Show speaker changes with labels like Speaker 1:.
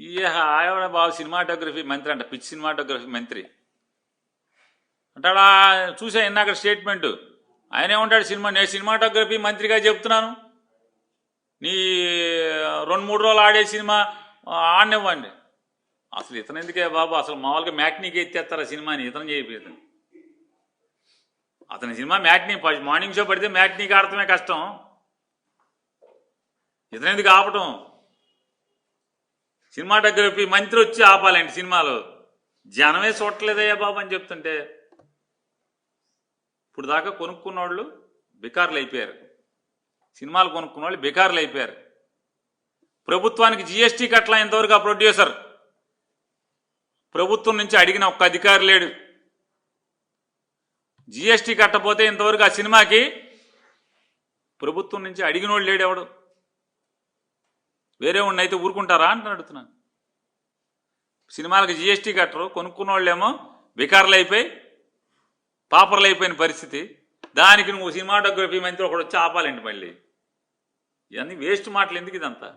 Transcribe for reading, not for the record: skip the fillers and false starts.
Speaker 1: ఈ ఆవిడ బాబు సినిమాటోగ్రఫీ మంత్రి అంట, పిచ్ సినిమాటోగ్రఫీ మంత్రి అంటాడా. చూసా ఇందాక స్టేట్మెంట్. ఆయన ఏమంటాడు, నేను సినిమాటోగ్రఫీ మంత్రిగా చెప్తున్నాను, నీ 2-3 రోజులు ఆడే సినిమా ఆడనివ్వండి. అసలు ఇతను ఎందుకే బాబు, అసలు మామూలుగా మ్యాట్నీకి ఎత్తేస్తారా సినిమాని, ఇతను చేయలేదు. అతని సినిమా మ్యాట్నీ మార్నింగ్ షో పడితే మ్యాట్నీకి ఆడటమే కష్టం, ఇతను ఎందుకు ఆపటం. సినిమాటోగ్రఫీ మంత్రి వచ్చి ఆపాలండి సినిమాలు. జనమే చూడట్లేదయ్యా బాబు అని చెప్తుంటే, ఇప్పుడు దాకా కొనుక్కున్న వాళ్ళు బికార్లు అయిపోయారు, సినిమాలు కొనుక్కున్న వాళ్ళు బికార్లు అయిపోయారు. ప్రభుత్వానికి జిఎస్టీ కట్ల ఇంతవరకు ఆ ప్రొడ్యూసర్ ప్రభుత్వం నుంచి అడిగిన ఒక్క అధికారి లేడు. జిఎస్టీ కట్టపోతే ఇంతవరకు ఆ సినిమాకి ప్రభుత్వం నుంచి అడిగినోడు లేడు ఎవడు. వేరే వాడిని అయితే ఊరుకుంటారా అని అడుగుతున్నాను. సినిమాలకు జిఎస్టీ కట్టరు, కొనుక్కున్న వాళ్ళేమో బికార్లు అయిపోయి పాపర్లు అయిపోయిన పరిస్థితి. దానికి నువ్వు సినిమాటోగ్రఫీ మంత్రి ఒకడు వచ్చి ఆపాలండి. మళ్ళీ ఇవన్నీ వేస్ట్ మాటలు ఎందుకు ఇదంతా.